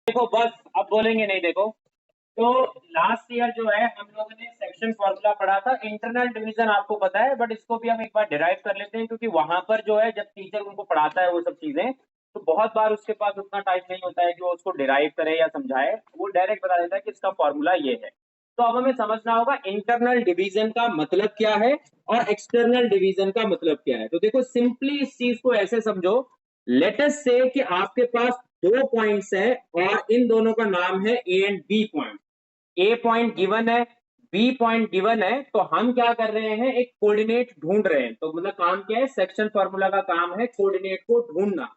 देखो बस अब बोलेंगे नहीं। देखो तो लास्ट ईयर जो है हम लोगों ने सेक्शन फॉर्मूला पढ़ा था। इंटरनल डिवीजन आपको पता है, बट इसको भी हम एक बार डिराइव कर लेते हैं, क्योंकि वहां पर जो है जब टीचर उनको पढ़ाता है वो सब चीजें, तो बहुत बार उसके पास उतना टाइम नहीं होता है कि वो उसको डिराइव करे या समझाए। वो डायरेक्ट बता देता है कि इसका फॉर्मूला ये है। तो अब हमें समझना होगा इंटरनल डिवीजन का मतलब क्या है और एक्सटर्नल डिवीजन का मतलब क्या है। तो देखो सिंपली इस चीज को ऐसे समझो, लेट अस से कि आपके पास दो पॉइंट्स है और इन दोनों का नाम है A and B point. A point given है, बी पॉइंट गिवन है, तो हम क्या कर रहे हैं, एक कोऑर्डिनेट ढूंढ रहे हैं। तो मतलब काम क्या है, सेक्शन फॉर्मूला का काम है कोऑर्डिनेट को ढूंढना।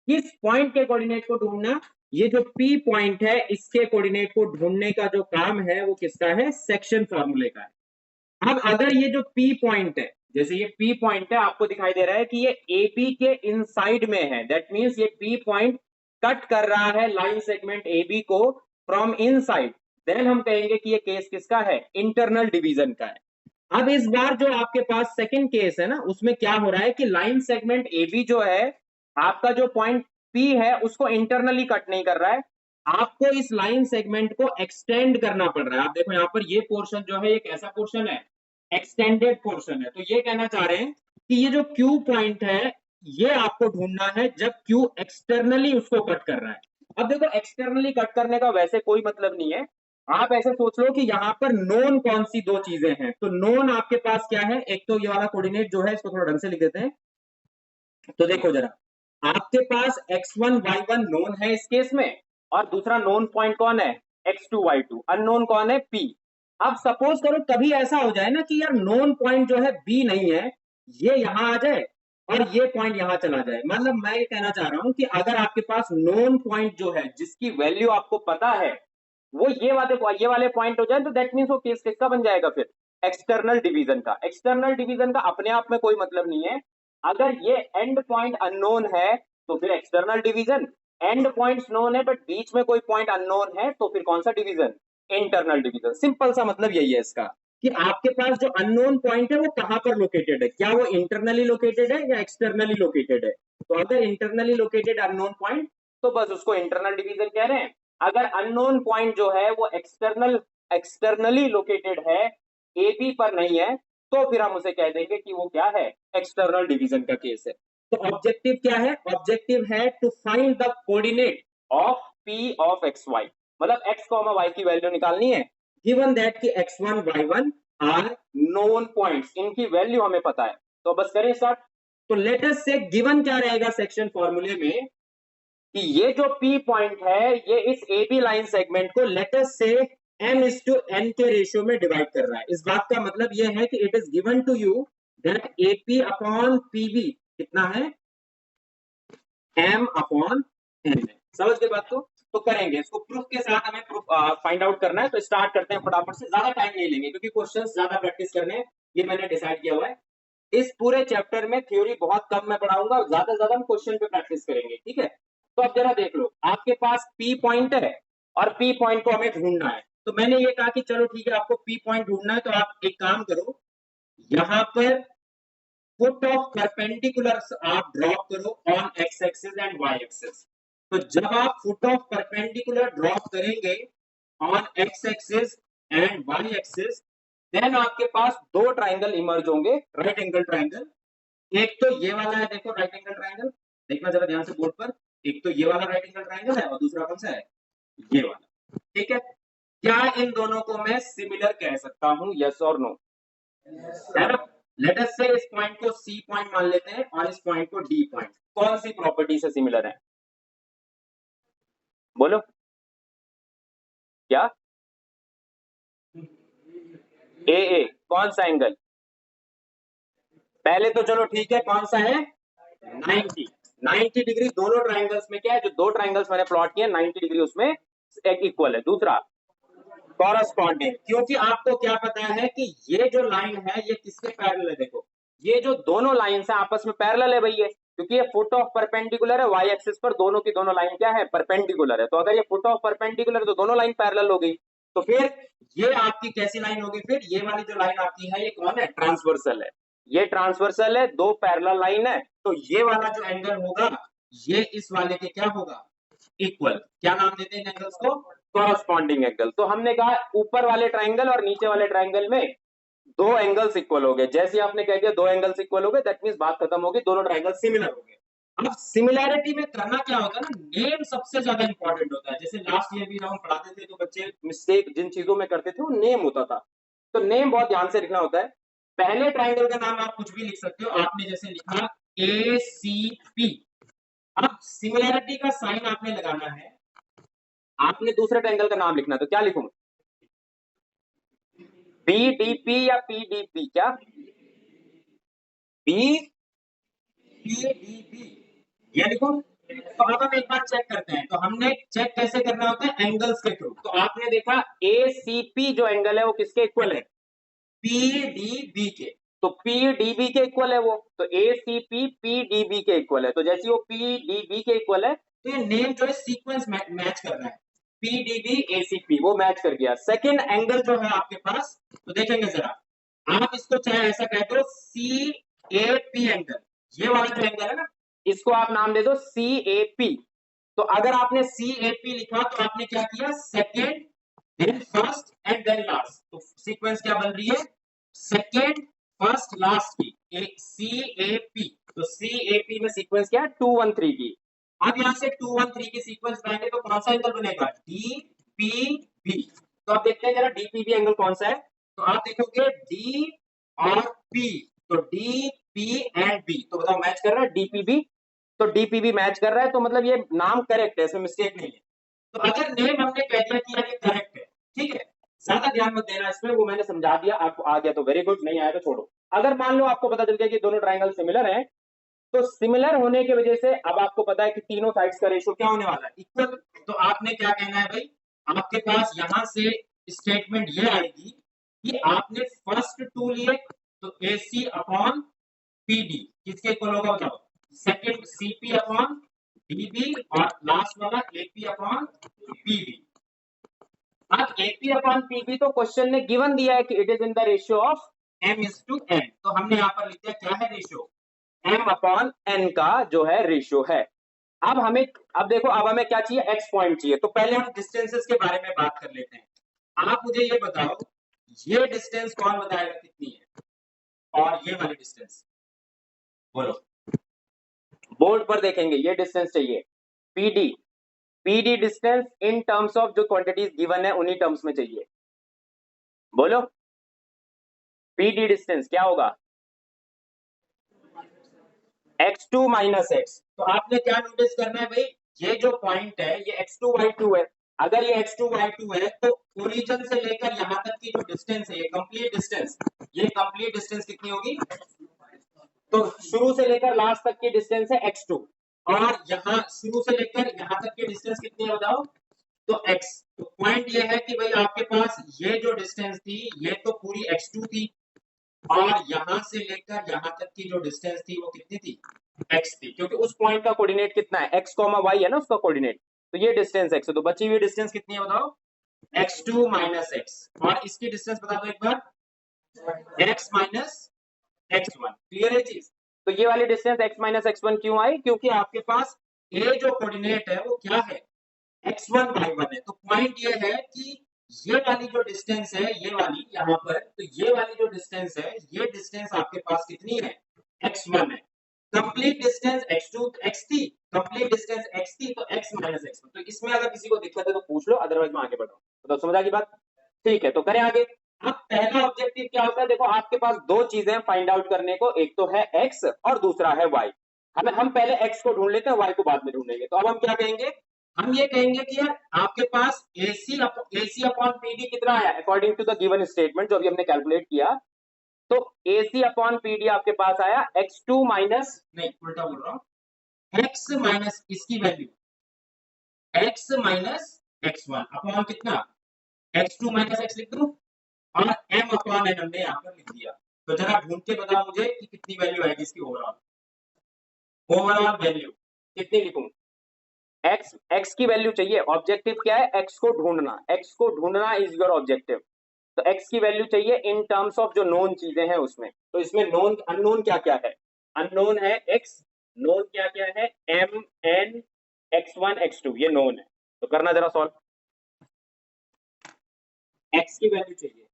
किस पॉइंट के कोऑर्डिनेट को ढूंढना? ये जो पी पॉइंट है इसके कोऑर्डिनेट को ढूंढने का जो काम है वो किसका है? सेक्शन फॉर्मूले का है। अब अगर ये जो पी पॉइंट है, जैसे ये पी पॉइंट है, आपको दिखाई दे रहा है कि ये ए बी के इनसाइड में है, दैट मींस ये पी पॉइंट कट कर रहा है लाइन सेगमेंट ए बी को फ्रॉम इनसाइड, देन हम कहेंगे कि ये केस किसका है? इंटरनल डिवीजन का है। अब इस बार जो आपके पास सेकंड केस है ना, उसमें क्या हो रहा है कि लाइन सेगमेंट ए बी जो है, आपका जो पॉइंट पी है उसको इंटरनली कट नहीं कर रहा है, आपको इस लाइन सेगमेंट को एक्सटेंड करना पड़ रहा है। आप देखो यहाँ पर ये पोर्शन जो है, ये कैसा पोर्शन है? एक्सटेंडेड पोर्शन है। तो ये कहना चाह रहे हैं कि ये जो क्यू पॉइंट है ये आपको ढूंढना है जब क्यू एक्सटर्नली उसको कट कर रहा है। अब देखो एक्सटर्नली कट करने का वैसे कोई मतलब नहीं है। आप ऐसे सोच लो कि यहाँ पर नोन कौन सी दो चीजें हैं। तो नोन आपके पास क्या है? एक तो ये वाला कोऑर्डिनेट जो है, इसको थोड़ा ढंग से लिख देते हैं। तो देखो जरा, आपके पास x1 y1 नोन है इस केस में, और दूसरा नोन पॉइंट कौन है? x2 y2। अननोन कौन है? p। अब सपोज करो कभी ऐसा हो जाए ना कि यार नोन पॉइंट जो है b नहीं है, ये यहां आ जाए और ये पॉइंट यहां चला जाए। मतलब मैं ये कहना चाह रहा हूं कि अगर आपके पास नोन पॉइंट जो है जिसकी वैल्यू आपको पता है वो ये वाले पॉइंट हो जाए, तो दैट मीन्स वो केस किसका बन जाएगा फिर? एक्सटर्नल डिवीजन का। एक्सटर्नल डिवीजन का अपने आप में कोई मतलब नहीं है। अगर ये एंड पॉइंट अननोन है तो फिर external division, and points known है बट बीच में कोई पॉइंट अननोन है तो फिर कौन सा डिवीजन? Internal division. सिंपल सा मतलब यही है इसका, कि आपके पास जो अननोन पॉइंट है वो कहां पर लोकेटेड है, क्या वो इंटरनली लोकेटेड है या एक्सटर्नली लोकेटेड है। तो अगर इंटरनली लोकेटेड अननोन पॉइंट, तो बस उसको इंटरनल डिवीजन कह रहे हैं। अगर अननोन पॉइंट जो है वो एक्सटर्नली लोकेटेड है, ए बी पर नहीं है, तो फिर हम उसे कह देंगे कि वो क्या है? एक्सटर्नल डिवीजन का केस है। तो ऑब्जेक्टिव क्या है? ऑब्जेक्टिव है to find the coordinate of P of x y. मतलब एक्स कॉमा वाई की वैल्यू निकालनी है, गिवन दैट कि x1 y1 are known points, इनकी वैल्यू हमें पता है। तो बस करें स्टार्ट। तो लेट अस से गिवन क्या रहेगा सेक्शन फॉर्मूले में, कि ये जो P पॉइंट है ये इस ए बी लाइन सेगमेंट को लेटस से m/n के रेशियो में डिवाइड कर रहा है। इस बात का मतलब ये है कि it is given to you that AP upon PB कितना है? m/n। समझ गए बात को? तो करेंगे इसको प्रूफ के साथ, हमें प्रूफ फाइंड आउट करना है। तो स्टार्ट करते हैं फटाफट से, ज्यादा टाइम नहीं लेंगे क्योंकि क्वेश्चंस ज्यादा प्रैक्टिस करने हैं, ये मैंने डिसाइड किया हुआ है। इस पूरे चैप्टर में थ्योरी बहुत कम मैं पढ़ाऊंगा, ज्यादा से ज्यादा हम क्वेश्चन पे प्रैक्टिस करेंगे, ठीक है? तो अब जरा देख लो, आपके पास पी पॉइंट है और पी पॉइंट को हमें ढूंढना है। तो मैंने ये कहा कि चलो ठीक है, आपको पी पॉइंट ढूंढना है तो आप एक काम करो, यहां पर फुट ऑफ परपेंडिकुलर आप ड्रॉप करो on x axis and y axis. तो जब आप फुट ऑफ परपेंडिकुलर ड्रॉप करेंगे on x axis and y axis, then आपके पास दो ट्राइंगल इमर्ज होंगे, राइट एंगल ट्राइंगल। एक तो ये वाला है, देखो राइट एंगल ट्राइंगल, देखना जरा ध्यान से बोर्ड पर। एक तो ये वाला राइट एंगल ट्राइंगल है और दूसरा कौन सा है? ये वाला, ठीक है? क्या इन दोनों को मैं सिमिलर कह सकता हूं? यस और नो? लेट अस से इस पॉइंट को सी पॉइंट मान लेते हैं और इस पॉइंट को डी पॉइंट। कौन सी प्रॉपर्टी से सिमिलर है? बोलो क्या? ए कौन सा एंगल? पहले तो चलो ठीक है, कौन सा है? 90। 90 डिग्री दोनों ट्राइंगल्स में क्या है? जो दो ट्राइंगल्स मैंने प्लॉट किए 90 डिग्री उसमें एक इक्वल है। दूसरा कॉरस्पॉन्डिंग, क्योंकि आपको क्या पता है कि ये जो लाइन है ये किसके पैरेलल है? देखो ये जो दोनों लाइन है आपस में पैरेलल है भाई, ये क्योंकि ये फुट ऑफ परपेंडिकुलर है वाई एक्सिस पर, दोनों की दोनों लाइन क्या है? परपेंडिकुलर है। तो अगर ये फुट ऑफ परपेंडिकुलर है तो दोनों लाइन पैरेलल हो गई। तो फिर ये आपकी कैसी लाइन होगी? फिर ये वाली जो लाइन आपकी है ये कौन है? ट्रांसवर्सल है। ये ट्रांसवर्सल है, दो पैरेलल लाइन है, तो ये वाला जो एंगल होगा ये इस वाले के क्या होगा? इक्वल, क्या नाम देते हैं एंगल्स को? Corresponding angle. तो हमने कहा ऊपर वाले ट्राइंगल और नीचे वाले ट्राइंगल में दो एंगल्स इक्वल हो गए। जैसे आपने कह दिया दो एंगल्स इक्वल हो गए, दैट मींस बात खत्म हो गई, दोनों ट्राइंगल सिमिलर हो गए। अब सिमिलैरिटी में करना क्या होता है ना, नेम सबसे ज्यादा इंपॉर्टेंट होता है। जैसे लास्ट ईयर भी हम पढ़ाते थे तो बच्चे मिस्टेक जिन चीजों में करते थे वो नेम होता था, तो नेम बहुत ध्यान से लिखना होता है। पहले ट्राइंगल का नाम आप कुछ भी लिख सकते हो, आपने जैसे लिखा ACP। अब सिमिलैरिटी का साइन आपने लगाना है, आपने दूसरे ट्रायंगल का नाम लिखना, तो क्या लिखूं? BDP या PDP? क्या BPDP ये लिखो। तो अब हम एक बार चेक करते हैं। तो हमने चेक कैसे करना होता है? एंगल्स के थ्रू। तो आपने देखा ACP जो एंगल है वो किसके इक्वल है? PDB के। तो PDB के इक्वल है वो, तो ACP PDB के इक्वल है। तो जैसे वो PDB के इक्वल है तो ये नेम जो है सीक्वेंस मैच कर रहा है, PDB ACP वो मैच कर गया। सेकंड एंगल जो है आपके पास, तो देखेंगे जरा, आप इसको चाहे ऐसा कह दो CAP एंगल, ये वाला जो एंगल है ना इसको आप नाम दे दो CAP। तो अगर आपने CAP लिखा तो आपने क्या किया? Second then first and then last. तो सीक्वेंस क्या बन रही है? सेकेंड फर्स्ट लास्ट की, CAP। तो CAP में सीक्वेंस क्या है? 213 की। अब यहां से 213 की सीक्वेंस बनाएंगे तो कौन सा एंगल बनेगा? DPB। तो आप देखते हैं जरा DPB एंगल कौन सा है। तो आप देखोगे D और P, तो DP एंड B, तो बताओ मैच कर रहा है DPB? तो DPB मैच कर रहा है, तो मतलब ये नाम करेक्ट है, इसमें मिस्टेक नहीं है। तो अगर नेम हमने कह दिया कि यार ये करेक्ट है, ठीक है, ज्यादा ध्यान मत देना इसमें, वो मैंने समझा दिया, आपको आ गया तो वेरी गुड, नहीं आया तो छोड़ो। अगर मान लो आपको पता चल गया कि दोनों ट्राइंगल सिमिलर हैं, तो सिमिलर होने की वजह से अब आपको पता है कि तीनों साइड्स का रेशियो क्या होने वाला है? इक्वल। तो आपने क्या कहना है भाई, आपके पास यहां से स्टेटमेंट ये आएगी कि आपने फर्स्ट टू लिए तो AC अपॉन PD किसके इक्वल होगा बताओ? सेकंड CP अपॉन DB और लास्ट वाला AP अपॉन PB। अब AP अपॉन PB तो क्वेश्चन ने गिवन दिया है कि it is in the ratio of M:N। तो हमने यहां पर लिख दिया क्या है रेशियो? M अपॉन N का जो है रेशियो है। अब हमें, अब देखो, अब हमें क्या चाहिए? X पॉइंट चाहिए। तो पहले हम डिस्टेंसेस के बारे में बात कर लेते हैं। आप मुझे ये बताओ, ये डिस्टेंस कौन बताएगा कितनी है? और ये वाली डिस्टेंस बोलो, बोर्ड पर देखेंगे, ये डिस्टेंस चाहिए PD distance in terms of जो क्वांटिटीज गिवन है उन्हीं टर्म्स में चाहिए। बोलो PD डिस्टेंस क्या होगा? X2 minus X। तो आपने क्या नोटिस करना है भाई, ये जो पॉइंट है ये X2 Y2 है। अगर ये X2 Y2 है तो ओरिजिन से लेकर यहां तक की जो डिस्टेंस है, ये कंप्लीट डिस्टेंस, ये कंप्लीट डिस्टेंस कितनी होगी? तो शुरू से लेकर लास्ट तक की डिस्टेंस है X2, और यहाँ शुरू से लेकर यहाँ तक की डिस्टेंस कितनी है बताओ? तो X। तो पॉइंट ये है कि भाई आपके पास ये जो डिस्टेंस थी ये तो पूरी X2 थी, और यहां से लेकर यहां तक की जो डिस्टेंस थी वो कितनी थी? X थी, क्योंकि उस पॉइंट का कोऑर्डिनेट कितना है? X, Y है ना उसका कोऑर्डिनेट। तो ये डिस्टेंस X है, तो बची हुई डिस्टेंस कितनी है बताओ? X2 minus X। और इसकी डिस्टेंस बता दो एक बार, X माइनस X1। क्लियर है चीज? तो ये वाली डिस्टेंस X माइनस X1 क्यों आई? क्योंकि आपके पास A जो कोऑर्डिनेट है वो क्या है? X1 Y1 है। तो पॉइंट ये है कि ये वाली जो डिस्टेंस है, ये वाली यहाँ पर, तो ये वाली जो डिस्टेंस है, ये डिस्टेंस आपके पास कितनी है? X1 है। कंप्लीट डिस्टेंस X2 X थी, कंप्लीट डिस्टेंस X थी, तो X माइनस X1। तो इसमें अगर किसी को दिक्कत है तो पूछ लो, अदरवाइज मैं आगे बढ़ रहा हूँ। तो समझ आ गई बात? ठीक है, तो करें आगे। अब पहला ऑब्जेक्टिव क्या होता है? देखो आपके पास दो चीजें फाइंड आउट करने को, एक तो है X और दूसरा है Y। हम पहले X को ढूंढ लेते हैं, Y को बाद में ढूंढेंगे। तो अब हम क्या कहेंगे? हम ये कहेंगे कि यार आपके पास AC अपॉन PD कितना आया according to the given statement जो अभी हमने कैलकुलेट किया। तो AC अपॉन PD आपके पास आया X2 माइनस, नहीं उल्टा बोल रहा हूं, X माइनस इसकी value X minus X1 upon कितना? X2 माइनस X लिख दूं, और M अपॉन N हमने यहाँ पर लिख दिया। तो जरा ढूंढ के बताओ मुझे कि कितनी वैल्यू आएगी इसकी ओवरऑल वैल्यू कितनी लिखूं? X की वैल्यू चाहिए। ऑब्जेक्टिव क्या है? X को ढूंढना। X को ढूंढना इज योर ऑब्जेक्टिव। तो X की वैल्यू चाहिए इन टर्म्स ऑफ जो नोन चीजें हैं उसमें। तो इसमें नोन अननोन क्या क्या है? अननोन है X, नोन क्या क्या है? M N x1 x2 ये नोन है, तो करना जरा सॉल्व। x की वैल्यू चाहिए,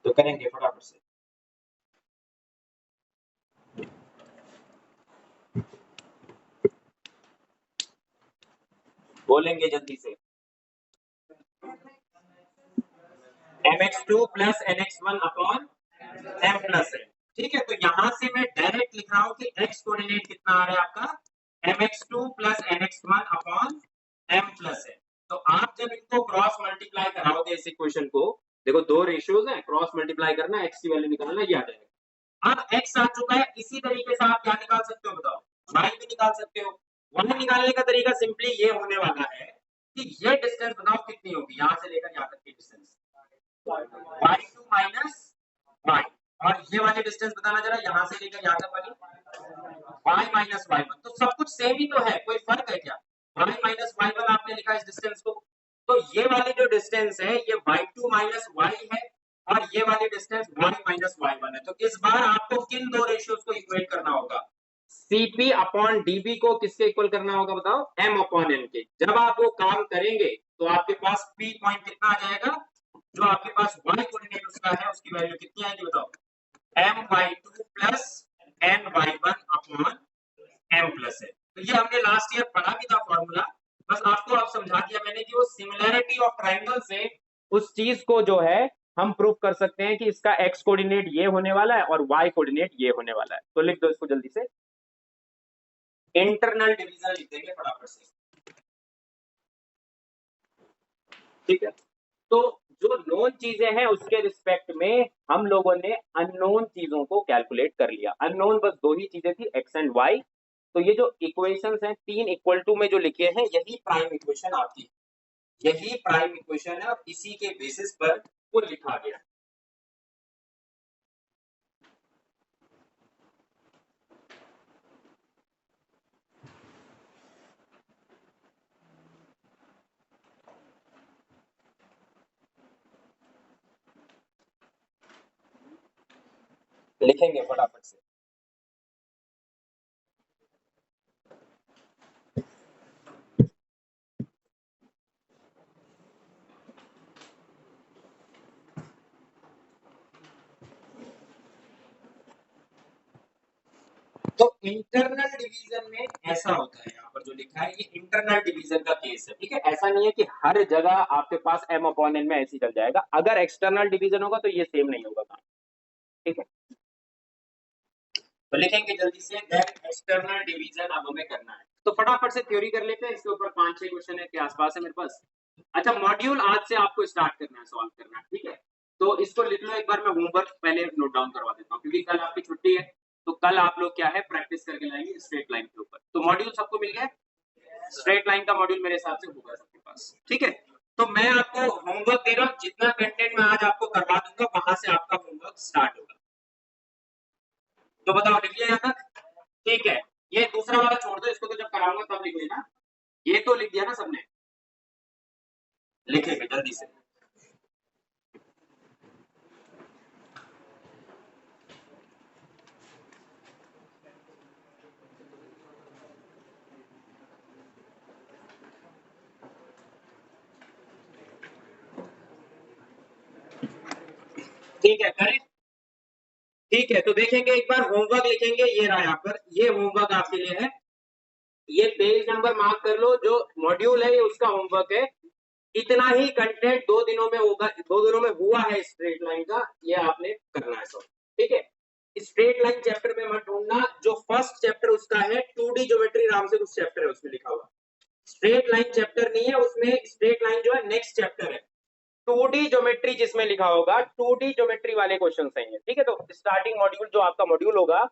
तो करेंगे फटाफट से। बोलेंगे जल्दी से, mx2 plus nx1 upon m plus n। ठीक है, तो यहां से मैं डायरेक्ट लिख रहा हूं कि x कोऑर्डिनेट कितना आ रहा है आपका mx2 plus nx1 upon m plus n। तो आप जब इनको क्रॉस मल्टीप्लाई कराओगे इस इक्वेशन को, देखो दो रेशियोज हैं, क्रॉस मल्टीप्लाई करना, x की वैल्यू निकालना, ये आ जाएगा। अब x आ चुका है, इसी तरीके से आप क्या निकाल सकते हो बताओ, y भी निकाल सकते हो। y निकालने का तरीका सिंपली ये होने वाला है कि ये डिस्टेंस बताओ कितनी होगी, यहां से लेकर यहां तक की डिस्टेंस y2 माइनस y, और ये वाली डिस्टेंस बताना जरा, यहां से लेकर यहां तक वाली y माइनस y1। तो सब कुछ सेम ही तो है, कोई फर्क है क्या? y माइनस y1 आपने लिखा इस डिस्टेंस को, तो ये वाली जो डिस्टेंस है ये y2 माइनस y है, और ये वाली डिस्टेंस y माइनस y1 है। तो इस बार आपको किन दो रेशियोज को इक्वेट करना होगा? Cp अपॉन dB को किसके इक्वल करना होगा बताओ, m अपॉन n के। जब आप वो काम करेंगे तो आपके पास P पॉइंट कितना आ जाएगा, जो आपके पास y कोऑर्डिनेट उसका है, उसकी वैल्यू कितनी आएगी बताओ, my2 plus ny1 upon m plus n। तो ये हमने लास्ट ईयर पढ़ा भी था फॉर्मूला, बस आपको अब समझा दिया मैंने कि वो सिमिलैरिटी ऑफ ट्रायंगल से उस चीज को जो है हम प्रूव कर सकते हैं कि इसका x कोऑर्डिनेट ये होने वाला है और y कोऑर्डिनेट ये होने वाला है। तो लिख दो इसको जल्दी से, इंटरनल डिवीजन लिख देंगे फटाफट से। ठीक है, तो जो नोन चीजें हैं उसके रिस्पेक्ट में हम लोगों ने अननोन चीजों को कैलकुलेट कर लिया। अननोन बस दो ही चीजें थी, एक्स एंड वाई। तो ये जो इक्वेशंस हैं तीन इक्वल टू में जो लिखे हैं, यही प्राइम इक्वेशन आपकी, यही प्राइम इक्वेशन है, और इसी के बेसिस पर वो लिखा गया। लिखेंगे फटाफट से। तो इंटरनल डिवीजन में ऐसा होता है, यहाँ पर जो लिखा है ये इंटरनल डिवीजन का केस है। ठीक है, ऐसा नहीं है कि हर जगह आपके पास m अपॉन n में ऐसे ही चल जाएगा, अगर एक्सटर्नल डिवीजन होगा तो ये सेम नहीं होगा काम। ठीक है, तो लिखेंगे जल्दी से, देन एक्सटर्नल डिवीजन अब हमें करना है। तो फटाफट से थ्योरी कर लेते हैं, इसके ऊपर 5-6 क्वेश्चन है के आसपास है मेरे पास। अच्छा, मॉड्यूल आज से आपको स्टार्ट करना है, सॉल्व करना है। ठीक है, तो इसको लिख लो एक बार, मैं होमवर्क पहले नोट डाउन करवा देता हूँ, क्योंकि कल आपकी छुट्टी है, तो कल आप लोग क्या है प्रैक्टिस करके लाएंगे स्ट्रेट लाइन के ऊपर। तो मॉड्यूल सबको मिल गया, स्ट्रेट लाइन का मॉड्यूल मेरे हिसाब से होगा सबके पास। ठीक है, तो मैं आपको होमवर्क दे रहा हूँ, जितना कंटेंट मैं आज आपको करवा दूंगा वहां से आपका होमवर्क स्टार्ट होगा। तो बताओ लिख लिया यहाँ तक? ठीक है, ये दूसरा वाला छोड़ दो, इसको तो जब कराऊंगा तब लिख लेना। ये तो लिख दिया ना सबने? लिखेंगे जल्दी से। ठीक है, करें। ठीक है, तो देखेंगे एक बार होमवर्क लिखेंगे, ये रहा यहाँ पर, ये होमवर्क आपके लिए है। ये पेज नंबर मार्क कर लो, जो मॉड्यूल है ये उसका होमवर्क है। इतना ही कंटेंट 2 दिनों में होगा, 2 दिनों में हुआ है स्ट्रेट लाइन का, ये आपने करना है सब। ठीक है, स्ट्रेट लाइन चैप्टर में मत ढूंढना, जो फर्स्ट चैप्टर उसका है 2D ज्योमेट्री नाम से कुछ चैप्टर है उसमें लिखा हुआ, स्ट्रेट लाइन चैप्टर नहीं है उसमें। स्ट्रेट लाइन जो है नेक्स्ट चैप्टर है, 2D ज्योमेट्री जिसमें लिखा होगा, 2D ज्योमेट्री वाले क्वेश्चन है। ठीक है, तो स्टार्टिंग मॉड्यूल जो आपका मॉड्यूल होगा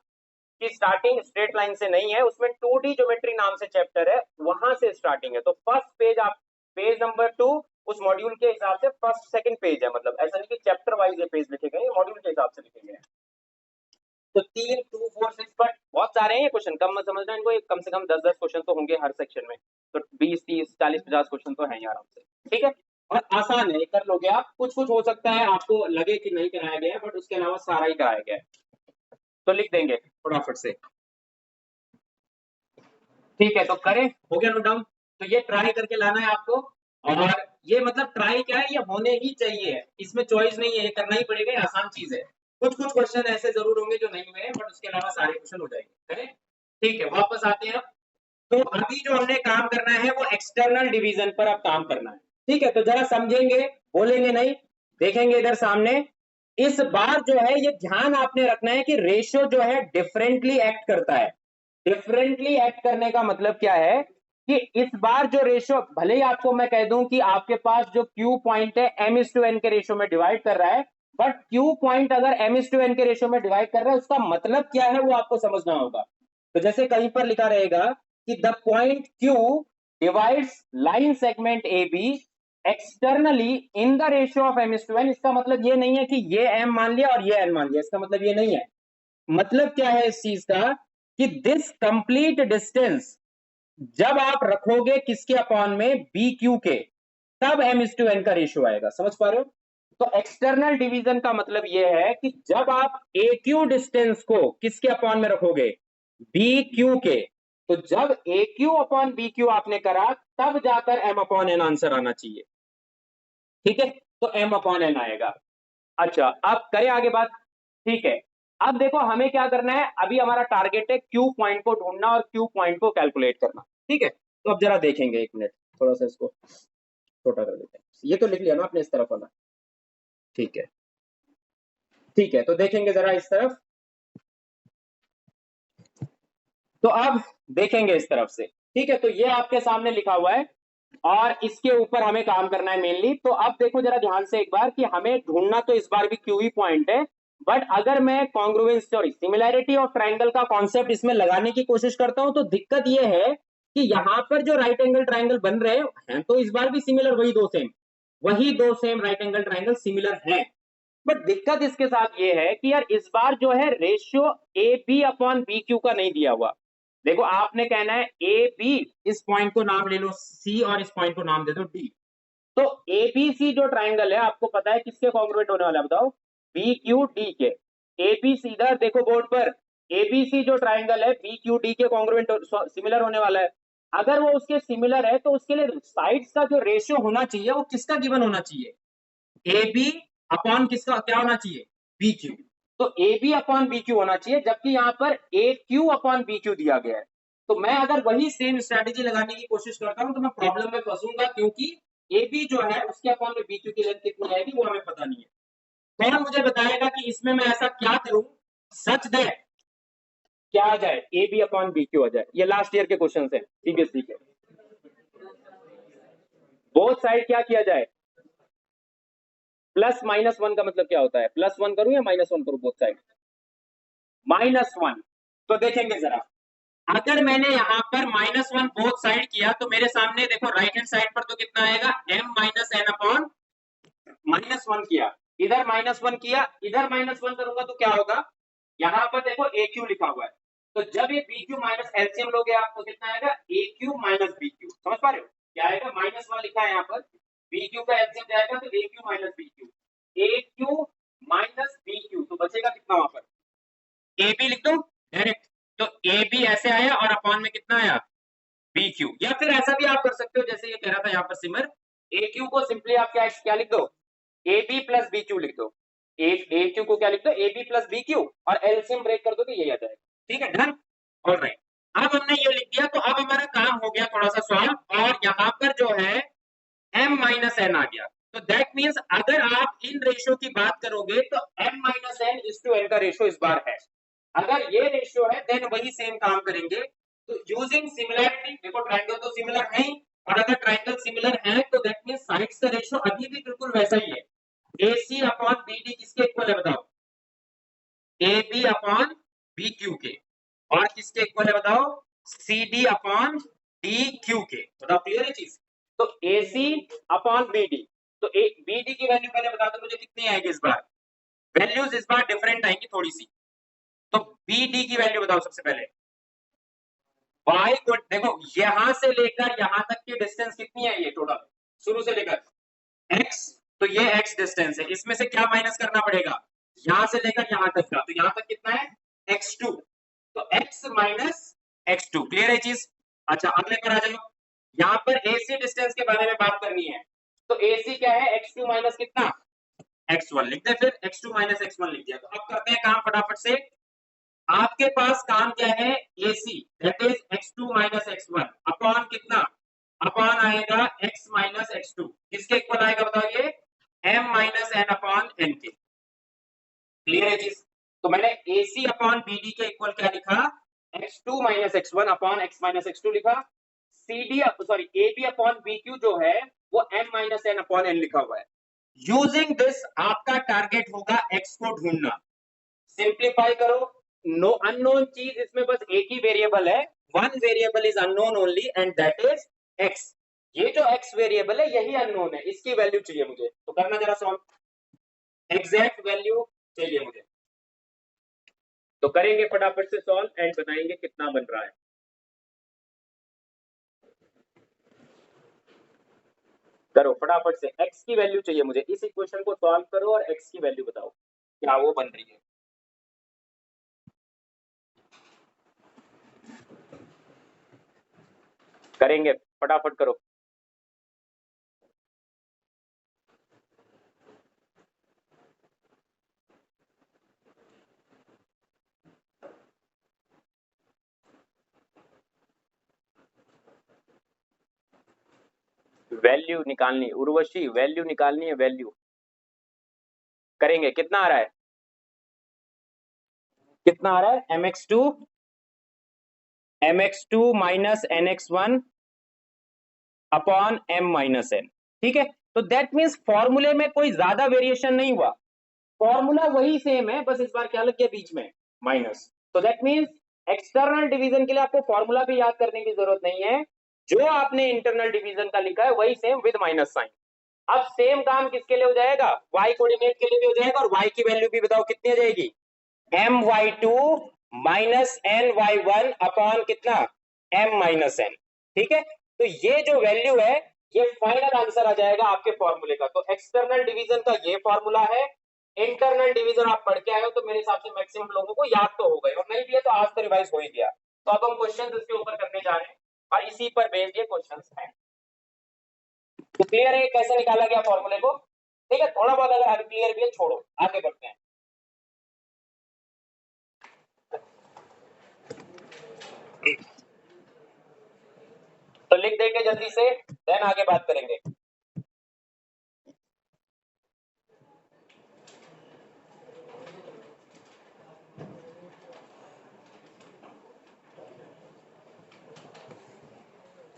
कि स्टार्टिंग स्ट्रेट लाइन से नहीं है, उसमें 2D ज्योमेट्री नाम से चैप्टर है, वहां से स्टार्टिंग है। तो फर्स्ट पेज, आप पेज नंबर 2 उस मॉड्यूल के हिसाब से फर्स्ट सेकंड पेज है, मतलब ऐसा नहीं कि चैप्टर वाइज ये पेज लिखे गए, मॉड्यूल के हिसाब से लिखे गए हैं। तो 3, 2, 4, 6 पर बहुत सारे हैं ये क्वेश्चन, कम मत समझना इनको, कम से कम 10-10 क्वेश्चन तो होंगे हर सेक्शन में, तो 20, 30, 40, 50 क्वेश्चन तो हैं आराम से। ठीक है, और आसान है, कर लोगे आप। कुछ कुछ हो सकता है आपको लगे कि नहीं कराया गया है, बट उसके अलावा सारा ही कराया गया है। तो लिख देंगे फटाफट से। ठीक है, तो करें, हो गया नोट डाउन। तो ये ट्राई करके लाना है आपको, और ये मतलब ट्राई क्या है, ये होने ही चाहिए, इसमें चॉइस नहीं है, ये करना ही पड़ेगा, ये आसान चीज है। कुछ कुछ क्वेश्चन ऐसे जरूर होंगे जो नहीं हुए हैं, बट उसके अलावा सारे क्वेश्चन हो जाएंगे। करें, ठीक है, वापस आते हैं। तो अभी जो हमने काम करना है वो एक्सटर्नल डिवीजन पर अब काम करना है। ठीक है, तो जरा समझेंगे, बोलेंगे नहीं, देखेंगे इधर सामने। इस बार जो है ये ध्यान आपने रखना है कि रेशियो जो है डिफरेंटली एक्ट करता है। डिफरेंटली एक्ट करने का मतलब क्या है कि इस बार जो रेशियो, भले ही आपको मैं कह दूं कि आपके पास जो क्यू पॉइंट है m/n के रेशियो में डिवाइड कर रहा है, बट क्यू पॉइंट अगर m/n के रेशियो में डिवाइड कर रहा है, उसका मतलब क्या है वो आपको समझना होगा। तो जैसे कहीं पर लिखा रहेगा कि the point Q divides line segment AB externally in the ratio of m/n, इसका मतलब ये नहीं है कि ये m मान लिया और ये n मान लिया, इसका मतलब ये नहीं है। मतलब क्या है इस चीज का कि दिस कंप्लीट डिस्टेंस जब आप रखोगे किसके अपॉन में, BQ के, तब m/n का रेशियो आएगा। समझ पा रहे हो? तो एक्सटर्नल डिवीजन का मतलब यह है कि जब आप AQ डिस्टेंस को किसके अपॉन में रखोगे, BQ के, तो जब AQ अपॉन BQ आपने करा, तब जाकर m/n आंसर आना चाहिए। ठीक है, तो m/n आएगा। अच्छा, अब करें आगे बात। ठीक है, अब देखो हमें क्या करना है, अभी हमारा टारगेट है Q पॉइंट को ढूंढना और Q पॉइंट को कैलकुलेट करना। ठीक है, तो अब जरा देखेंगे, एक मिनट, थोड़ा सा इसको छोटा कर देते हैं। ये तो लिख लिया ना आपने इस तरफ वाला? ठीक है, ठीक है, तो देखेंगे जरा इस तरफ। तो अब देखेंगे इस तरफ से। ठीक है, तो ये आपके सामने लिखा हुआ है और इसके ऊपर हमें काम करना है मेनली। तो अब देखो जरा ध्यान से एक बार कि हमें ढूंढना तो इस बार भी क्यू ही पॉइंट है, बट अगर मैं congruence sorry similarity of triangle का कॉन्सेप्ट इसमें लगाने की कोशिश करता हूं, तो दिक्कत ये है कि यहां पर जो राइट एंगल ट्राइंगल बन रहे हैं तो इस बार भी सिमिलर, वही दो same right angle triangle similar हैं। बट दिक्कत इसके साथ ये है कि यार इस बार जो है रेशियो AB/BQ का नहीं दिया हुआ। देखो आपने कहना है AB, इस पॉइंट को नाम ले लो C और इस पॉइंट को नाम दे दो D। तो ABC जो ट्राइंगल है आपको पता है किसके कॉन्ग्रुएंट होने वाला है, बताओ? BQD के। ABC इधर देखो बोर्ड पर, ABC जो ट्राइंगल है BQD के कॉन्ग्रुएंट सिमिलर होने वाला है। अगर वो उसके सिमिलर है तो उसके लिए साइड्स का जो रेशियो होना चाहिए वो किसका गिवन होना चाहिए, AB अपॉन किसका क्या होना चाहिए, BQ। तो AB अपॉन BQ होना चाहिए, जबकि यहाँ पर AQ अपॉन BQ दिया गया है। तो मैं अगर वही सेम स्ट्रेटेजी लगाने की कोशिश करता हूं तो मैं प्रॉब्लम में फंसूंगा, क्योंकि AB जो है उसके अपॉन में BQ की लेंथ कितनी आएगी वो हमें पता नहीं है। कौन मुझे बताएगा कि इसमें मैं ऐसा क्या करूं सच दैट क्या आ जाए, AB अपॉन BQ आ जाए। ये लास्ट ईयर के क्वेश्चन है सीबीएसई के। बोथ साइड क्या किया जाए, +-1 का मतलब क्या होता है, +1 करूं या -1 करूं, बोथ साइड -1। तो देखेंगे जरा, अगर मैंने यहां पर -1 बोथ साइड किया तो मेरे सामने देखो राइट हैंड साइड पर तो कितना आएगा, m-n अपॉन -1 किया, इधर -1 किया, इधर -1 करूंगा तो क्या होगा, यहां पर देखो AQ लिखा हुआ है, तो जब ये BQ माइनस एलसीएम लोगे आप तो कितना आएगा, AQ माइनस BQ। समझ पा रहे हो क्या आएगा, -1 लिखा है यहाँ पर, BQ का एलसीएम जाएगा तो AQ minus BQ, AQ minus BQ, तो बचेगा कितना वहां पर, AB लिख दो डायरेक्ट। तो AB ऐसे आया और अपॉन में कितना आया, BQ। या फिर ऐसा भी आप कर सकते हो जैसे ये कह रहा था यहाँ पर सिमर, AQ को सिंपली आप क्या लिख दो, AB प्लस BQ लिख दो। AQ को क्या लिख दो, AB प्लस BQ, और एलसीएम ब्रेक कर दो तो यही आ जाएगा। ठीक है, डन, ऑलराइट। अब हमने ये लिख दिया तो अब हमारा काम हो गया थोड़ा सा सॉल्व, और यहाँ पर जो है m-n आ गया। तो दैट मींस अगर आप इन रेशियो की बात करोगे तो m-n/n का रेशियो इस बार है। अगर ये रेशियो है देन वही सेम काम करेंगे। तो यूजिंग सिमिलैरिटी, देखो ट्राइंगल तो सिमिलर है ही, और अगर ट्राइंगल सिमिलर है तो दैट मींस साइड्स का रेशियो अभी भी बिल्कुल वैसा ही है। AC अपॉन BD किसके इक्वल है बताओ, AB अपॉन BQ के, और किसके इक्वल है बताओ, CD अपॉन DQ के। बताओ क्लियर है चीज? तो AC अपॉन BD, तो BD की वैल्यू पहले बता दो मुझे कितनी आएगी इस बार, वैल्यूज इस बार डिफरेंट आएंगी थोड़ी सी। तो BD की वैल्यू बताओ सबसे पहले, y को देखो यहां से लेकर यहां तक की डिस्टेंस कितनी है, ये टोटल शुरू से लेकर x, तो ये x डिस्टेंस है, इसमें से क्या माइनस करना पड़ेगा, यहां से लेकर यहां तक का, तो यहां तक कितना है x2, तो x माइनस x2, क्लियर है चीज। अच्छा अगले पर आ जाओ, यहाँ पर AC डिस्टेंस के बारे में बात करनी है, तो AC क्या है, x2 माइनस कितना, x1 लिख दे, फिर x2 माइनस x1 लिख दिया। तो अब करते हैं काम फटाफट से, आपके पास काम क्या है, AC that is x2 minus x1 upon कितना, अपॉन आएगा x माइनस x2, किसके इक्वल आएगा बताइए, m minus n upon n के, क्लियर है चीज। तो मैंने AC अपॉन BD के इक्वल क्या लिखा, x2 minus x1 upon x minus x2 लिखा, CD sorry AB upon BQ जो है वो m minus n upon n लिखा हुआ है। यूजिंग दिस आपका टारगेट होगा x को ढूंढना, सिंप्लीफाई करो, नो अननोन चीज इसमें बस एक ही वेरिएबल है, one variable is unknown only and that is x, ये जो x वेरिएबल है यही अननोन है, इसकी वैल्यू चाहिए मुझे, तो करना जरा सॉल्व, एग्जैक्ट वैल्यू चाहिए मुझे, तो करेंगे फटाफट से सॉल्व एंड बताएंगे कितना बन रहा है। करो फटाफट से, x की वैल्यू चाहिए मुझे, इस इक्वेशन को सॉल्व करो और x की वैल्यू बताओ क्या वो बन रही है। करेंगे फटाफट करो, वैल्यू निकालनी, उर्वशी वैल्यू निकालनी है, वैल्यू करेंगे, कितना आ रहा है, कितना आ रहा है, mx2 minus nx1 upon m minus n, ठीक है। तो दैट मीन्स फॉर्मूले में कोई ज्यादा वेरिएशन नहीं हुआ, फॉर्मूला वही सेम है, बस इस बार क्या लग गया बीच में, माइनस। तो दैट मीन्स एक्सटर्नल डिवीजन के लिए आपको फॉर्मूला भी याद करने की जरूरत नहीं है, जो आपने इंटरनल डिवीजन का लिखा है वही सेम विद माइनस साइन। अब सेम काम किसके लिए हो जाएगा, y कोऑर्डिनेट के लिए भी हो जाएगा, और y की वैल्यू भी बताओ कितनी आ जाएगी, my2 माइनस ny1 अपॉन कितना, m माइनस n, ठीक है। तो ये जो वैल्यू है ये फाइनल आंसर आ जाएगा आपके फॉर्मूले का। तो एक्सटर्नल डिवीजन का ये फॉर्मूला है, इंटरनल डिवीजन आप पढ़ के आए हो तो मेरे हिसाब से मैक्सिमम लोगों को याद तो हो गए, और नहीं भी है तो आज तो रिवाइज हो ही गया। तो अब हम क्वेश्चंस इसके ऊपर करने जा रहे हैं और इसी पर बेस्ड ये क्वेश्चंस हैं। तो क्लियर है कैसे निकाला गया फॉर्मूले को, ठीक है। थोड़ा बहुत अगर अनक्लियर भी है छोड़ो, आगे बढ़ते हैं। तो लिख देंगे जल्दी से, देन आगे बात करेंगे।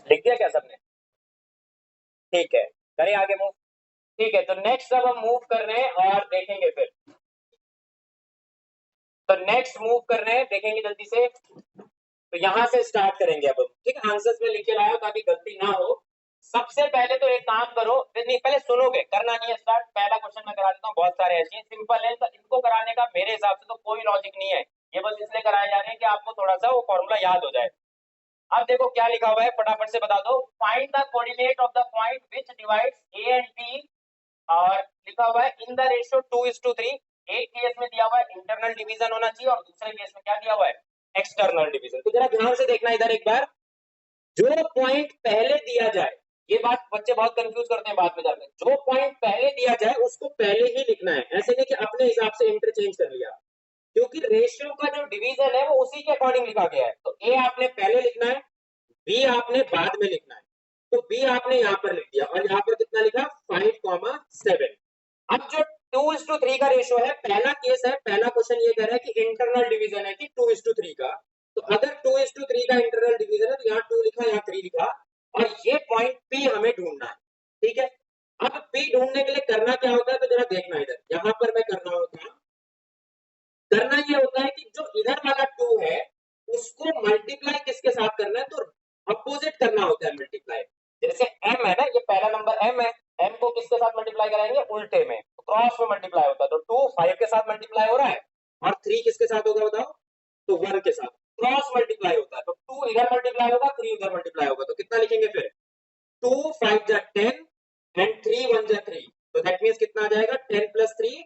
लिख दिया क्या सबने, ठीक है, करें आगे मूव, ठीक है। तो नेक्स्ट अब हम मूव कर रहे हैं और देखेंगे फिर, तो नेक्स्ट मूव कर रहे हैं, देखेंगे जल्दी से। तो यहां से स्टार्ट करेंगे अब, ठीक है, आंसर्स में लिखे लाओ ताकि गलती ना हो। सबसे पहले तो एक काम करो, नहीं पहले सुनोगे, करना नहीं है स्टार्ट, पहला क्वेश्चन मैं करा देता हूँ, बहुत सारे ऐसे सिंपल है, तो इनको कराने का मेरे हिसाब से तो कोई लॉजिक नहीं है, ये बस इसलिए कराए जा रहे हैं कि आपको थोड़ा सा वो फॉर्मूला याद हो जाए। अब देखो क्या लिखा हुआ है, फटाफट से बता दो, find the coordinate of the point which divides A and B, और लिखा हुआ है इन द रेशियो 2:3। एक केस में दिया हुआ है इंटरनल डिवीजन होना चाहिए और दूसरे केस में क्या दिया हुआ है, एक्सटर्नल डिवीजन। तो जरा ध्यान से देखना इधर एक बार, जो पॉइंट पहले दिया जाए, ये बात बच्चे बहुत कंफ्यूज करते हैं बाद में जाकर, जो पॉइंट पहले दिया जाए उसको पहले ही लिखना है, ऐसे नहीं कि अपने हिसाब से इंटरचेंज कर लिया, क्योंकि रेशियो का जो डिवीजन है वो उसी के अकॉर्डिंग लिखा गया है। तो ए आपने पहले लिखना है, बी आपने बाद में लिखना है, तो बी आपने यहाँ पर लिख दिया, और यहाँ पर कितना लिखा, 5,7। अब जो 2:3 का रेशियो है, पहला केस है, पहला क्वेश्चन ये कह रहा है कि इंटरनल डिवीजन है कि 2:3 का, तो अगर 2:3 का इंटरनल डिवीजन है तो यहाँ 2 लिखा, यहाँ 3 लिखा, और ये पॉइंट P हमें ढूंढना है, ठीक है। अब P ढूंढने के लिए करना क्या होता है, तो जरा देखना इधर, यहाँ पर मैं कर रहा हूँ काम, करना ये होता है कि जो इधर वाला 2 है उसको मल्टीप्लाई किसके साथ करना है, तो अपोजिट करना होता है मल्टीप्लाई। जैसे m है ना, ये पहला नंबर m है, m को किसके साथ मल्टीप्लाई कराएंगे, उल्टे में, तो क्रॉस में मल्टीप्लाई होता है, तो 2 5 के साथ मल्टीप्लाई हो रहा है, और 3 किसके साथ होगा बताओ, तो 1 के साथ क्रॉस मल्टीप्लाई होता है, तो 2 इधर मल्टीप्लाई होगा, 3 उधर मल्टीप्लाई होगा, तो कितना लिखेंगे फिर, 2 5 जा 10 एंड 3 1 जा 3, तो दैट मींस कितना आ जाएगा, 10 + 3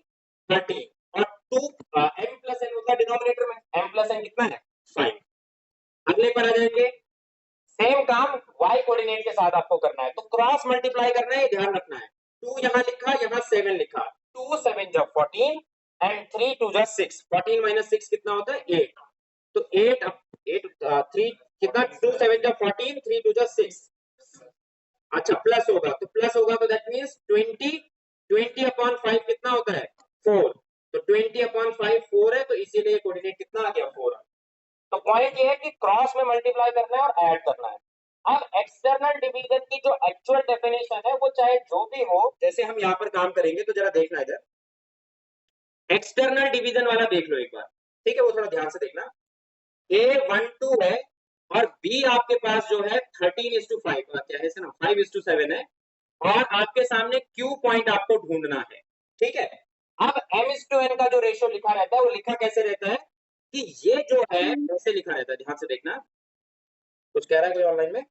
13, और 2 m + n होता है डिनोमिनेटर में, m + कितना है 5। अगले पर आ जाएंगे, सेम काम y कोऑर्डिनेट के साथ आपको करना है, तो क्रॉस मल्टीप्लाई करना है, ध्यान रखना है। 2 यहां लिखा, यहां 7 लिखा, 2 7 जा 14 एंड 3 2 जा 6, 14 माइनस 6 कितना होता है 8, तो 8 3 कितना 2 7 जा 14, 3 2 जा 6, अच्छा प्लस होगा, तो प्लस होगा तो दैट मींस 20 अपॉन 5 कितना होता है 4, तो 20 अपॉन 5 4 है, तो इसीलिए कोऑर्डिनेट कितना आ गया 4। तो पॉइंट ये है कि क्रॉस में मल्टीप्लाई करना है और ऐड करना है। अब एक्सटर्नल डिवीजन की जो एक्चुअल डेफिनेशन है वो चाहे जो भी हो, जैसे हम यहाँ पर काम करेंगे तो जरा देखना इधर, एक्सटर्नल डिवीजन वाला देख लो एक बार, ठीक है, वो थोड़ा ध्यान से देखना। A12 है और B आपके पास जो है 13:5 क्या है ना 5:7 है, और आपके सामने Q पॉइंट आपको ढूंढना है, ठीक है। अब M/N का जो रेशियो लिखा रहता है वो लिखा कैसे रहता है कि ये जो है ऐसे लिखा रहता है, ध्यान से देखना, कुछ कह रहा है कोई ऑनलाइन में,